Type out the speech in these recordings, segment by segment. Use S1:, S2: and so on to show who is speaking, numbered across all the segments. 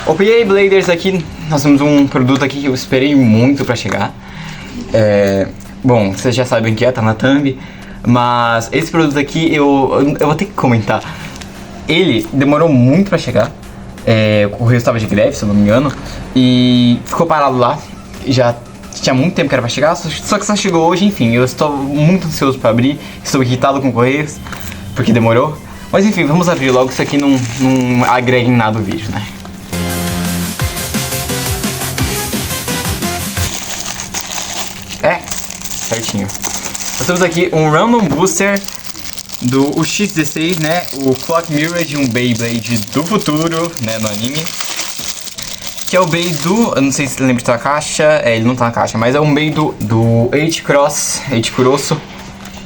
S1: OPA Bladers aqui, nós temos um produto aqui que eu esperei muito pra chegar. Bom, vocês já sabem o que é, tá na thumb. Mas esse produto aqui eu vou ter que comentar. Ele demorou muito pra chegar. O correio estava de greve, se eu não me engano. E ficou parado lá. Já tinha muito tempo que era pra chegar, só que só chegou hoje, enfim. Eu estou muito ansioso pra abrir. Estou irritado com correios, porque demorou. Mas enfim, vamos abrir logo, isso aqui não agrega em nada o vídeo, né? Certinho. Nós temos aqui um Random Booster do X16, né? O Clock Mirror de um Beyblade do futuro, né? No anime. Que é o Bey do... Eu não sei se lembra de tá na caixa. Ele não tá na caixa, mas é um Bey do H-Cross, H-Kuroso.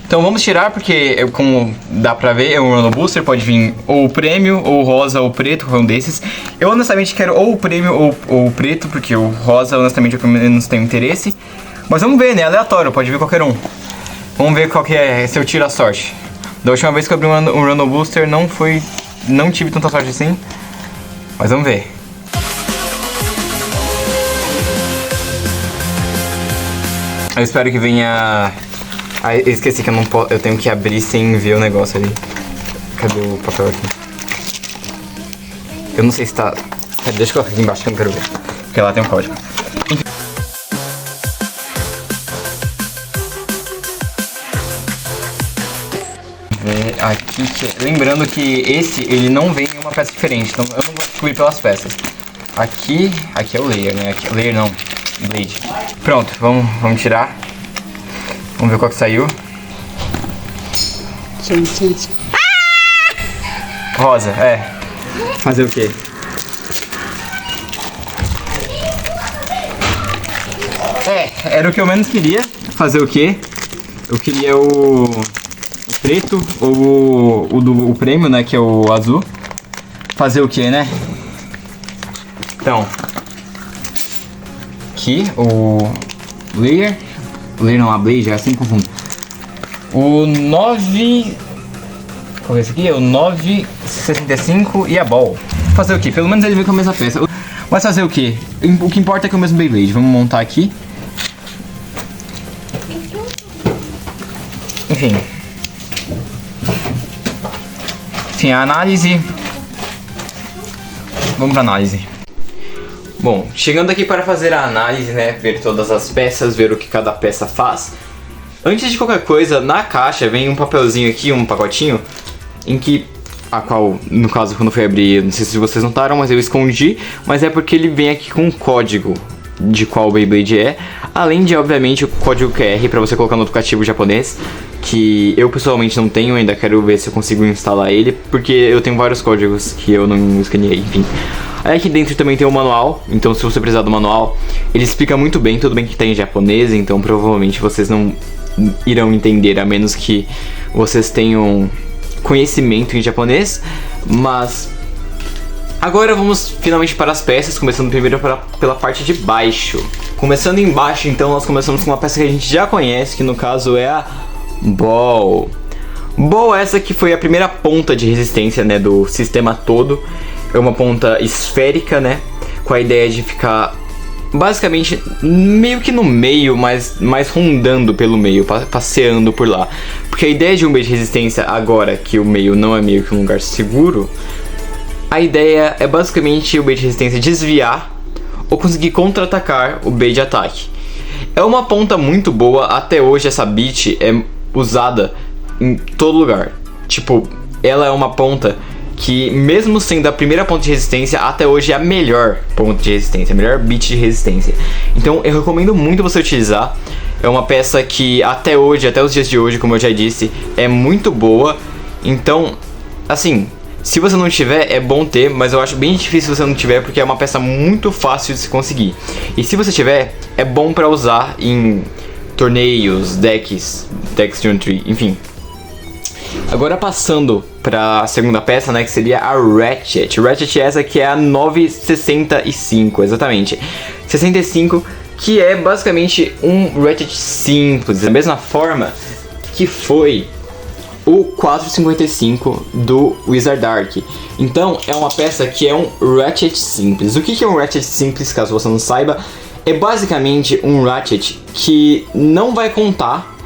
S1: Então vamos tirar, porque como dá pra ver, é um Random Booster. Pode vir ou o prêmio, ou o rosa, ou o preto, qualquer um desses. Eu honestamente quero ou o prêmio ou o preto, porque o rosa honestamente eu menos tenho interesse. Mas vamos ver, né? Aleatório, pode vir qualquer um. Vamos ver qual que é, se eu tiro a sorte. Da última vez que eu abri um Random Booster não tive tanta sorte assim. Mas vamos ver. Eu espero que venha... Ah, eu esqueci que eu tenho que abrir sem ver o negócio ali. Cadê o papel aqui? Eu não sei se tá... Deixa eu colocar aqui embaixo que eu não quero ver. Porque lá tem um código. Enfim. Aqui, lembrando que ele não vem em uma peça diferente, então eu não vou descobrir pelas peças. Aqui é o layer, né? Layer não, blade. Pronto, vamos tirar. Vamos ver qual que saiu. Rosa, fazer o quê? Era o que eu menos queria. Fazer o quê? Eu queria o preto ou o prêmio, né, que é o azul. Fazer o que, né? Então, aqui o layer não, a blade, é assim que confundo. O 9... Qual é esse aqui? É o 965 e a ball. Fazer o que? Pelo menos ele veio com a mesma peça. Mas fazer o que? O que importa é que é o mesmo Beyblade. Vamos montar aqui. Enfim, a análise. Vamos para análise. Bom, chegando aqui para fazer a análise, né? Ver todas as peças, ver o que cada peça faz. Antes de qualquer coisa, na caixa vem um papelzinho aqui, um pacotinho, em que... A qual, no caso, quando eu fui abrir, não sei se vocês notaram, mas eu escondi. Mas é porque ele vem aqui com um código de qual Beyblade é. Além de, obviamente, o código QR para você colocar no aplicativo japonês. Que eu pessoalmente não tenho, ainda quero ver se eu consigo instalar ele, porque eu tenho vários códigos que eu não escaneei, enfim. Aí aqui dentro também tem o manual, então se você precisar do manual, ele explica muito bem, tudo bem que tá em japonês, então provavelmente vocês não irão entender, a menos que vocês tenham conhecimento em japonês, mas... Agora vamos finalmente para as peças, começando primeiro pela parte de baixo. Começando embaixo, então, nós começamos com uma peça que a gente já conhece, que no caso é a Ball. Ball, essa que foi a primeira ponta de resistência, né, do sistema todo. É uma ponta esférica, né, com a ideia de ficar basicamente meio que no meio, mas mais rondando pelo meio, passeando por lá. Porque a ideia de um Bey de resistência, agora que o meio não é meio que um lugar seguro, a ideia é basicamente o Bey de resistência desviar ou conseguir contra-atacar o Bey de ataque. É uma ponta muito boa, até hoje essa bit é usada em todo lugar. Tipo, ela é uma ponta que, mesmo sendo a primeira ponta de resistência, até hoje é a melhor ponta de resistência, a melhor bit de resistência. Então eu recomendo muito você utilizar. É uma peça que até hoje, até os dias de hoje, como eu já disse, é muito boa. Então, assim, se você não tiver, é bom ter, mas eu acho bem difícil se você não tiver, porque é uma peça muito fácil de se conseguir. E se você tiver, é bom pra usar em torneios, decks de enfim. Agora passando pra segunda peça, né, que seria a Ratchet. Ratchet é essa que é a 965, exatamente. 65, que é basicamente um Ratchet simples, da mesma forma que foi o 455 do Wizard Arc. Então é uma peça que é um ratchet simples. O que é um ratchet simples, caso você não saiba? É basicamente um ratchet que não vai contar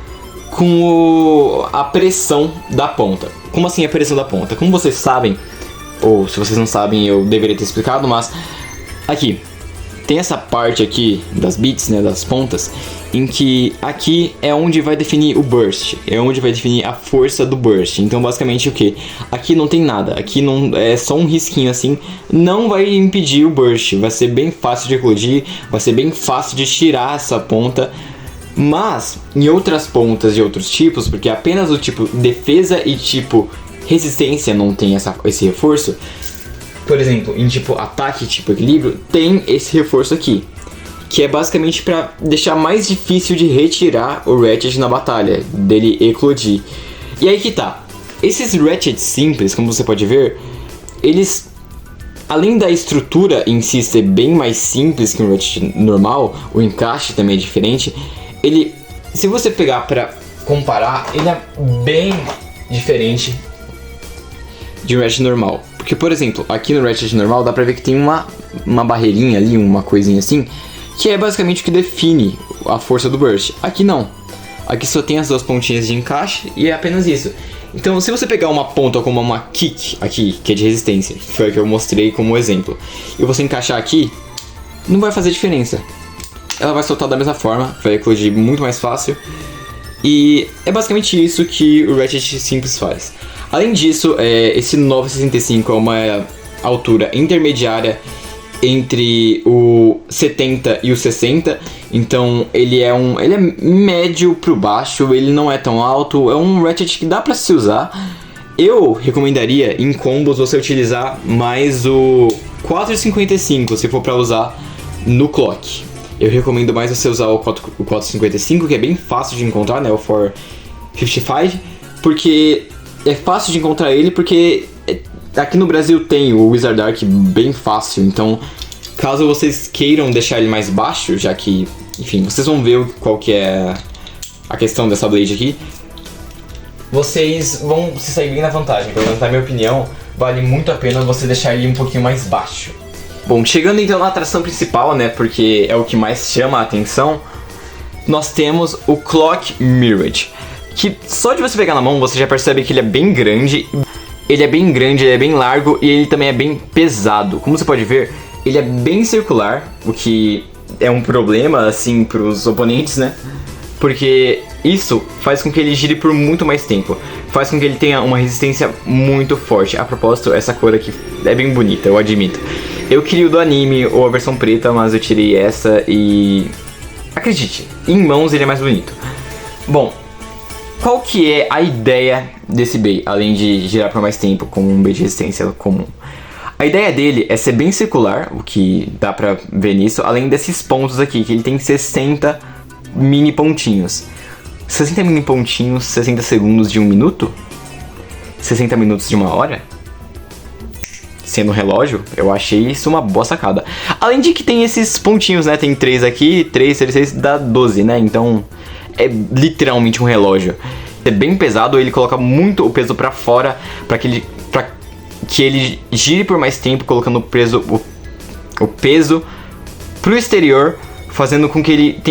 S1: com a pressão da ponta. Como assim a pressão da ponta? Como vocês sabem, ou se vocês não sabem eu deveria ter explicado, mas aqui tem essa parte aqui das bits, né, das pontas, em que aqui é onde vai definir o burst, é onde vai definir a força do burst. Então basicamente o que? Aqui não tem nada, aqui não é só um risquinho assim, não vai impedir o burst, vai ser bem fácil de eclodir, vai ser bem fácil de tirar essa ponta. Mas em outras pontas de outros tipos, porque apenas o tipo defesa e tipo resistência não tem esse reforço. Por exemplo, em tipo ataque e tipo equilíbrio, tem esse reforço aqui, que é basicamente para deixar mais difícil de retirar o ratchet na batalha, dele eclodir. E aí que tá, esses ratchets simples, como você pode ver, eles, além da estrutura em si ser bem mais simples que um ratchet normal, o encaixe também é diferente, ele, se você pegar para comparar, ele é bem diferente de um ratchet normal. Porque, por exemplo, aqui no ratchet normal dá pra ver que tem uma barreirinha ali, uma coisinha assim, que é basicamente o que define a força do burst. Aqui não. Aqui só tem as duas pontinhas de encaixe e é apenas isso. Então, se você pegar uma ponta como uma kick aqui, que é de resistência, que foi a que eu mostrei como exemplo, e você encaixar aqui, não vai fazer diferença. Ela vai soltar da mesma forma, vai eclodir muito mais fácil. E é basicamente isso que o ratchet simples faz. Além disso, esse 965 é uma altura intermediária entre o 70 e o 60. Então ele é médio pro baixo, ele não é tão alto, é um ratchet que dá pra se usar. Eu recomendaria em combos você utilizar mais o 455 se for pra usar no clock. Eu recomendo mais você usar o 455, que é bem fácil de encontrar, né, o 455, porque é fácil de encontrar ele, porque aqui no Brasil tem o Wizard Arc bem fácil. Então, caso vocês queiram deixar ele mais baixo, já que, enfim, vocês vão ver qual que é a questão dessa blade aqui, vocês vão se sair bem na vantagem. Pelo menos na minha opinião, vale muito a pena você deixar ele um pouquinho mais baixo. Bom, chegando então na atração principal, né, porque é o que mais chama a atenção, nós temos o Clock Mirage, que só de você pegar na mão você já percebe que ele é bem grande. Ele é bem largo e ele também é bem pesado. Como você pode ver, ele é bem circular, o que é um problema assim para os oponentes, né? Porque isso faz com que ele gire por muito mais tempo, faz com que ele tenha uma resistência muito forte. A propósito, essa cor aqui é bem bonita, eu admito. Eu queria o do anime ou a versão preta, mas eu tirei essa e... acredite, em mãos ele é mais bonito. Bom, qual que é a ideia desse Bey, além de girar por mais tempo como um Bey de resistência comum? A ideia dele é ser bem circular, o que dá pra ver nisso, além desses pontos aqui, que ele tem 60 mini pontinhos. 60 mini pontinhos, 60 segundos de 1 minuto? 60 minutos de 1 hora? Sendo relógio, eu achei isso uma boa sacada. Além de que tem esses pontinhos, né? Tem 3 aqui, 3, 6, dá 12, né? Então é literalmente um relógio. É bem pesado, ele coloca muito o peso pra fora, pra que ele gire por mais tempo, colocando o peso pro exterior, fazendo com que ele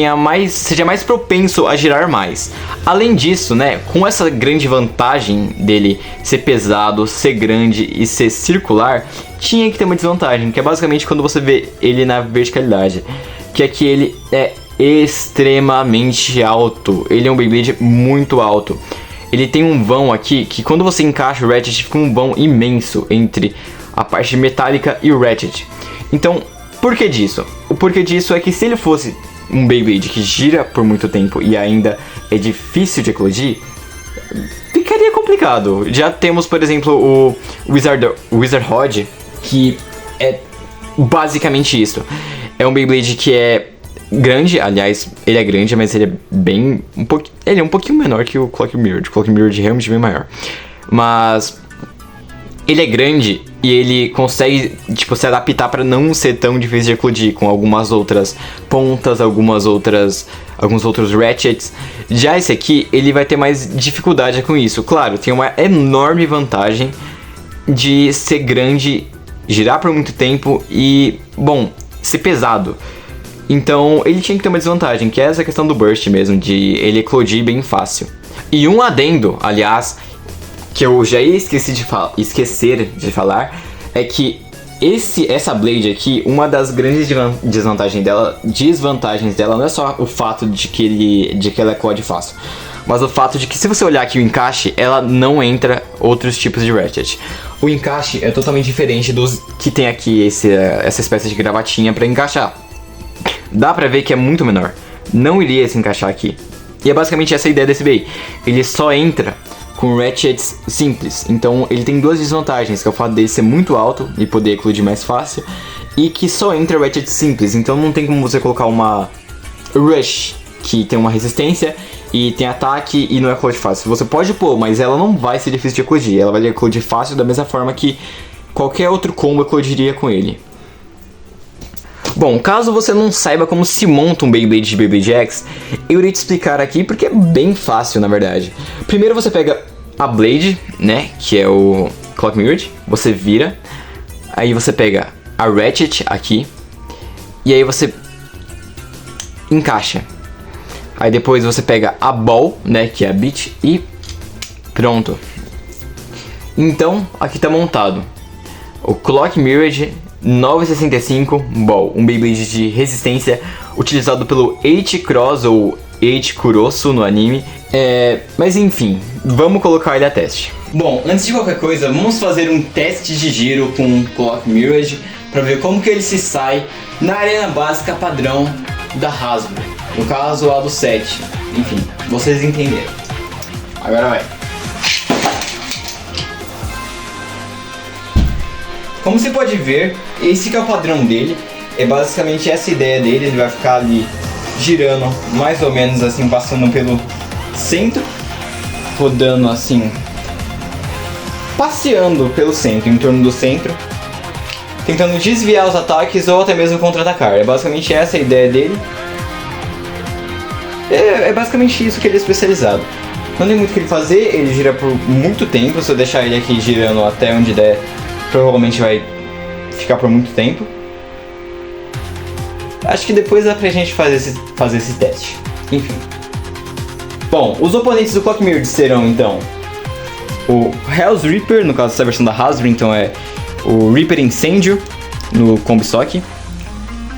S1: seja mais propenso a girar mais. Além disso, né, com essa grande vantagem dele ser pesado, ser grande e ser circular, tinha que ter uma desvantagem, que é basicamente quando você vê ele na verticalidade, que é que ele é extremamente alto. Ele é um Beyblade muito alto. Ele tem um vão aqui que quando você encaixa o ratchet fica um vão imenso entre a parte metálica e o ratchet. Então, por que disso? O porquê disso é que se ele fosse um Beyblade que gira por muito tempo e ainda é difícil de eclodir, ficaria complicado. Já temos, por exemplo, o Wizard Rod, que é basicamente isso. É um Beyblade que é grande, aliás, ele é grande, mas ele é ele é um pouquinho menor que o Clock Mirage. O Clock Mirage é realmente bem maior. Mas ele é grande e ele consegue, tipo, se adaptar para não ser tão difícil de eclodir com algumas outras pontas, alguns outros ratchets. Já esse aqui, ele vai ter mais dificuldade com isso. Claro, tem uma enorme vantagem de ser grande, girar por muito tempo e, bom, ser pesado. Então, ele tinha que ter uma desvantagem, que é essa questão do burst mesmo, de ele eclodir bem fácil. E um adendo, aliás, que eu já ia esquecer de falar, é que essa Blade aqui, uma das grandes desvantagens dela não é só o fato de que ela eclode fácil, mas o fato de que, se você olhar aqui o encaixe, ela não entra outros tipos de ratchet. O encaixe é totalmente diferente dos que tem aqui, essa espécie de gravatinha para encaixar. Dá pra ver que é muito menor, não iria se encaixar aqui. E é basicamente essa a ideia desse BI. Ele só entra com ratchets simples, então ele tem duas desvantagens, que é o fato dele ser muito alto e poder eclodir mais fácil, e que só entra ratchet simples, então não tem como você colocar uma Rush, que tem uma resistência e tem ataque e não eclode fácil. Você pode pôr, mas ela não vai ser difícil de eclodir, ela vai eclodir fácil da mesma forma que qualquer outro combo eclodiria com ele. Bom, caso você não saiba como se monta um Beyblade de Beyblade X, eu irei te explicar aqui porque é bem fácil, na verdade. Primeiro você pega a Blade, né, que é o Clock Mirrored, você vira, aí você pega a Ratchet aqui, e aí você encaixa. Aí depois você pega a Ball, né, que é a Beat, e pronto. Então, aqui tá montado o Clock Mirrored 965 Ball, um Beyblade de resistência utilizado pelo H-Cross ou H-Kurosu no anime. Mas enfim, vamos colocar ele a teste. Bom, antes de qualquer coisa, vamos fazer um teste de giro com o Clock Mirrored para ver como que ele se sai na arena básica padrão da Hasbro. No caso, a do 7. Enfim, vocês entenderam. Agora vai. Como você pode ver, esse que é o padrão dele, é basicamente essa ideia dele, ele vai ficar ali girando mais ou menos assim, passando pelo centro, rodando assim, passeando pelo centro, em torno do centro, tentando desviar os ataques ou até mesmo contra-atacar. É basicamente essa a ideia dele. É basicamente isso que ele é especializado. Não tem muito o que ele fazer, ele gira por muito tempo, se eu deixar ele aqui girando até onde der, provavelmente vai ficar por muito tempo. Acho que depois dá pra gente fazer esse teste. Enfim. Bom, os oponentes do Clock Mirrored serão então o Hell's Reaper, no caso essa versão da Hasbro, então é o Reaper Incêndio no Combo Stock,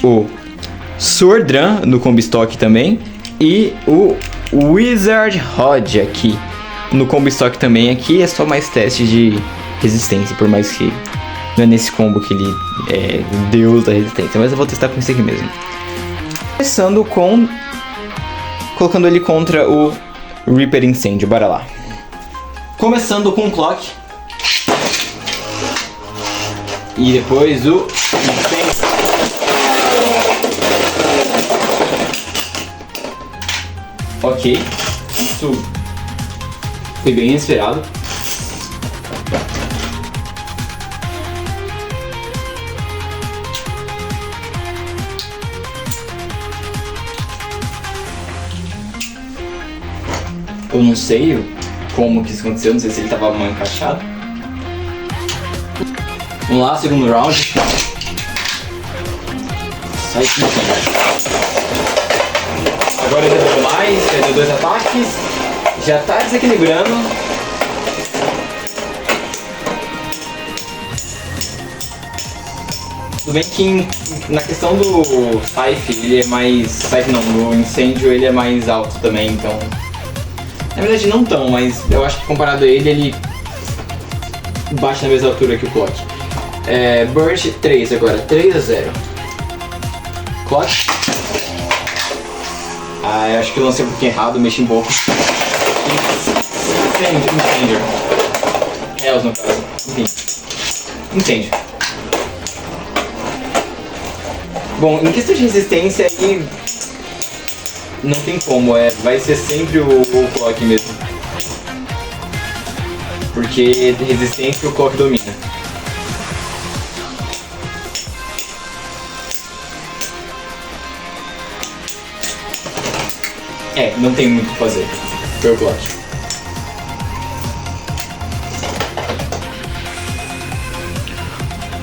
S1: o Swordran no Combo Stock também, e o Wizard Rod aqui no Combo Stock também. Aqui é só mais teste de resistência, por mais que não é nesse combo que ele é deus da resistência, mas eu vou testar com esse aqui mesmo. Começando com colocando ele contra o Reaper Incêndio, bora lá. Começando com o Clock e depois o Incêndio. Ok, isso foi bem inesperado. Eu não sei como que isso aconteceu, não sei se ele tava mal encaixado. Vamos lá, segundo round. Sai aqui, agora já deu mais, já deu 2 ataques. Já tá desequilibrando. Tudo bem que na questão do Scythe, ele é mais... Scythe não, do Incêndio ele é mais alto também, então... Na verdade não tão, mas eu acho que comparado a ele, ele bate na mesma altura que o Clock. Burst 3 agora, 3-0. Clock. Eu acho que eu lancei um pouquinho errado, mexi um pouco. Incêndio. Hells no caso, enfim. Incêndio. Bom, em questão de resistência aí... Não tem como, vai ser sempre o Clock mesmo. Porque resistência o Clock domina. Não tem muito o que fazer. Foi o clock.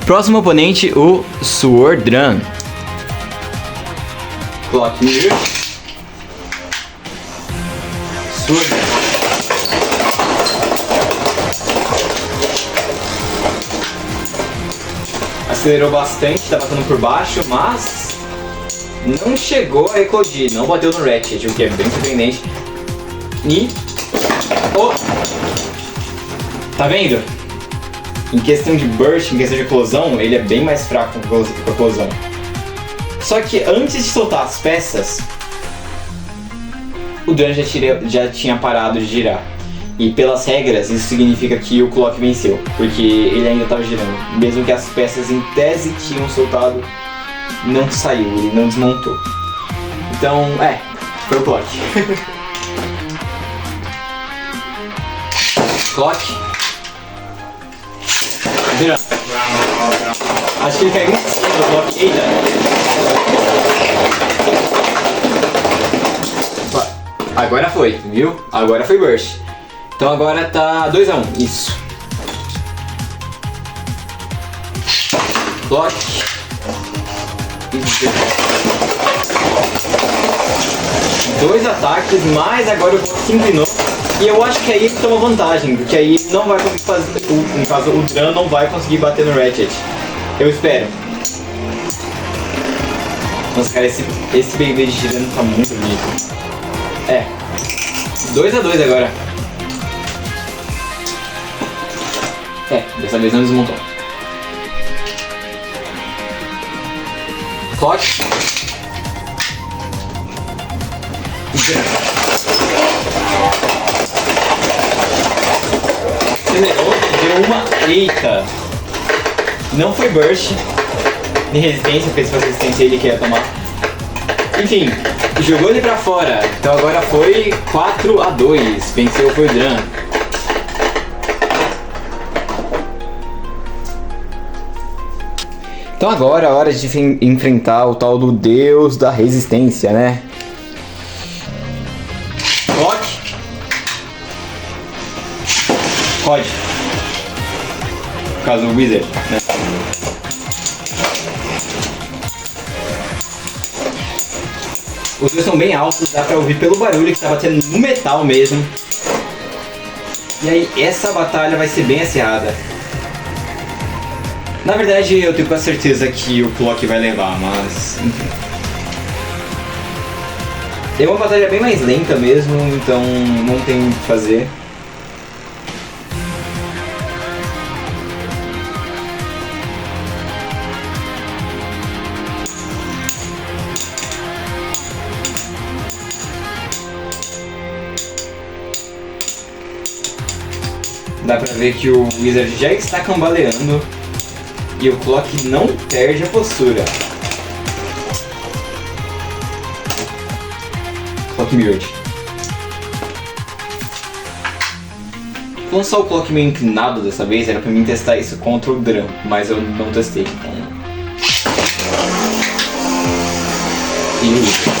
S1: Próximo oponente, o Swordran. Clock Mirror. Swordran. Acelerou bastante, tá passando por baixo, mas não chegou a eclodir, não bateu no Ratchet, o que é bem surpreendente. E... Tá vendo? Em questão de burst, em questão de eclosão, ele é bem mais fraco com a eclosão. Só que antes de soltar as peças, o Dran já tinha parado de girar. E pelas regras, isso significa que o clock venceu, porque ele ainda estava girando. Mesmo que as peças em tese tinham soltado, não saiu, ele não desmontou. Então, foi o clock. Clock. Dran. Acho que ele caiu muito cedo do clock. Eita. Agora foi, viu? Agora foi burst. Então agora tá 2-1, isso. Clock. Dois ataques, mas agora o clock se inclinou. E eu acho que aí ele toma vantagem, porque aí ele não vai conseguir fazer. No caso, o Dran não vai conseguir bater no Ratchet. Eu espero. Nossa, cara, esse Beyblade girando tá muito bonito. 2-2 agora. Dessa vez não desmontou. Clock. Acelerou, deu uma... Eita! Não foi burst. Nem resistência, porque se fosse resistência ele queria tomar. Enfim, jogou ele pra fora. Então agora foi 4-2. Venceu foi o Dran. Então agora é a hora de enfrentar o tal do Deus da Resistência, né? Clock. Pode. Por causa do Wizard, né? Os dois são bem altos, dá pra ouvir pelo barulho que tá batendo no metal mesmo. E aí essa batalha vai ser bem acirrada. Na verdade, eu tenho quase certeza que o clock vai levar, mas... enfim. É uma batalha bem mais lenta mesmo, então não tem o que fazer. Dá pra ver que o Wizard já está cambaleando. E o clock não perde a postura. Clock Mirrored. Vou lançar o clock meio inclinado dessa vez, era pra mim testar isso contra o Dran, mas eu não testei, então... E o Wizard.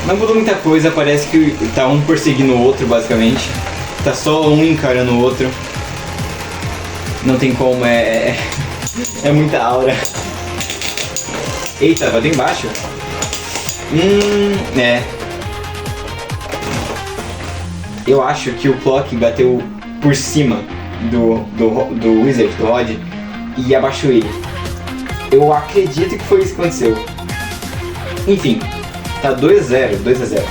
S1: Não mudou muita coisa, parece que tá um perseguindo o outro, basicamente. Tá só um encarando o outro. Não tem como, é muita aura. Eita, bateu embaixo? Eu acho que o clock bateu por cima do Wizard, do Rod, e abaixou ele. Eu acredito que foi isso que aconteceu. Enfim. Tá 2-0.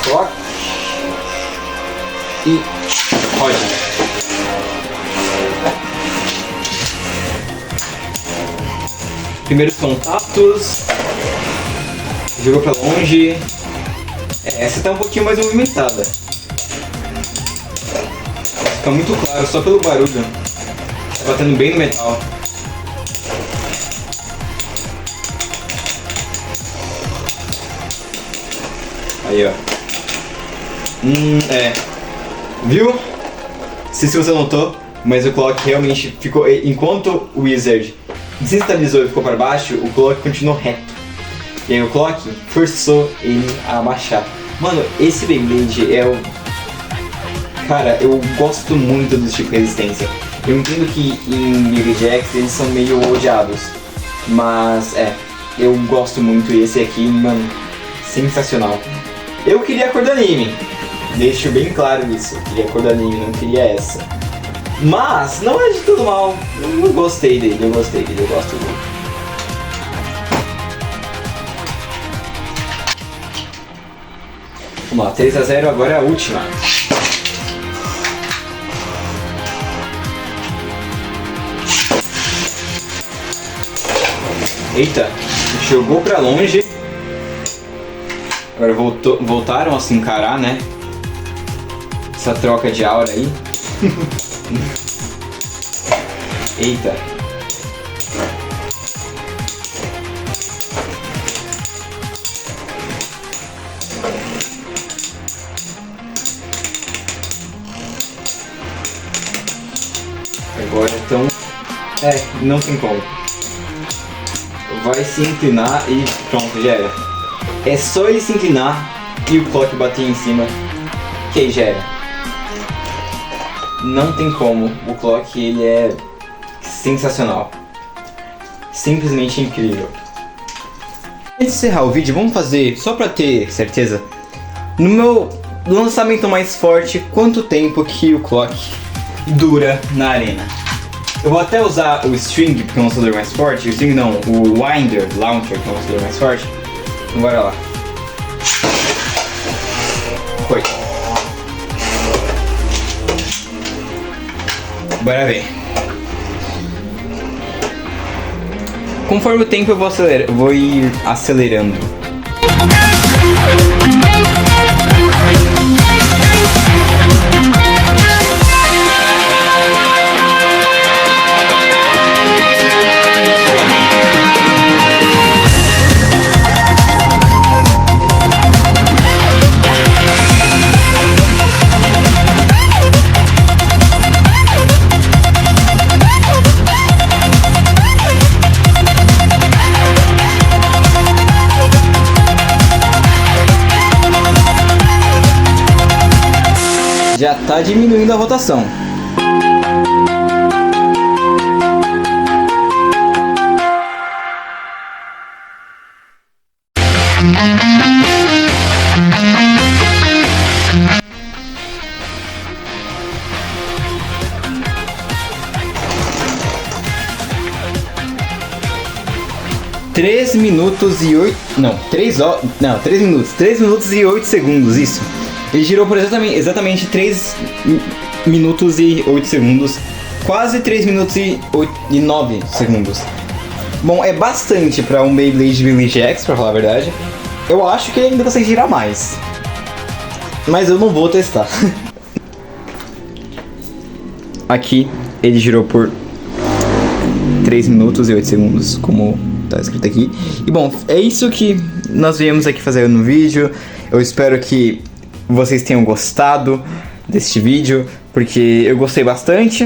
S1: Clock. E Rod. Primeiros contatos. Jogou pra longe. Essa tá um pouquinho mais movimentada. Fica muito claro, só pelo barulho. batendo bem no metal. Aí, ó. Viu? Não sei se você notou, mas o Clock realmente ficou... Enquanto o Wizard desestabilizou e ficou para baixo, o Clock continuou reto. E aí o Clock forçou ele a abaixar. Mano, esse Beyblade é o... Cara, eu gosto muito desse tipo de resistência. Eu entendo que em Beyblade X eles são meio odiados. Mas, eu gosto muito. E esse aqui, mano, sensacional. Eu queria a cor do anime. Deixo bem claro isso. Eu queria a cor do anime, não queria essa. Mas, não é de tudo mal. Eu gostei dele, eu gosto dele. Vamos lá, 3-0, agora é a última. Eita, jogou pra longe. Agora voltaram a se encarar, né? Essa troca de aura aí. Eita. Agora então... não tem como. Vai se inclinar e pronto, já era. É só ele se inclinar e o Clock bater em cima, que aí já era. Não tem como, o Clock ele é sensacional. Simplesmente incrível. Antes de encerrar o vídeo, vamos fazer, só pra ter certeza, no meu lançamento mais forte, quanto tempo que o Clock dura na arena. Eu vou até usar o String, porque é um lançador mais forte. O String não, o Winder Launcher, que é um lançador mais forte. Então bora lá. Foi. Bora ver. Conforme o tempo eu vou ir acelerando. Já tá diminuindo a rotação. Três minutos e 8 segundos, isso. Ele girou por exatamente 3 minutos e 8 segundos. Quase 3 minutos e 9 segundos. Bom, é bastante pra um Beyblade X, pra falar a verdade. Eu acho que ele ainda consegue girar mais. Mas eu não vou testar. Aqui, ele girou por 3 minutos e 8 segundos, como tá escrito aqui. E bom, é isso que nós viemos aqui fazer no vídeo. Eu espero que vocês tenham gostado deste vídeo, porque eu gostei bastante.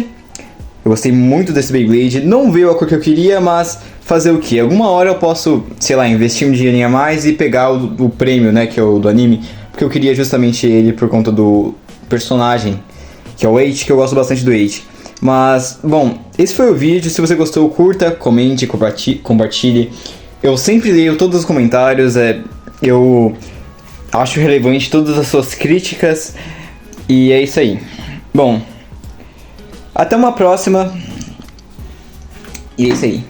S1: Eu gostei muito desse Beyblade. Não veio a cor que eu queria, mas fazer o que? Alguma hora eu posso, sei lá, investir um dinheirinho a mais e pegar o prêmio, né, que é o do anime. Porque eu queria justamente ele por conta do personagem, que é o H, que eu gosto bastante do H. Mas, bom, esse foi o vídeo. Se você gostou, curta, comente, compartilhe. Eu sempre leio todos os comentários. Eu acho relevante todas as suas críticas. E é isso aí. Bom, até uma próxima. E é isso aí.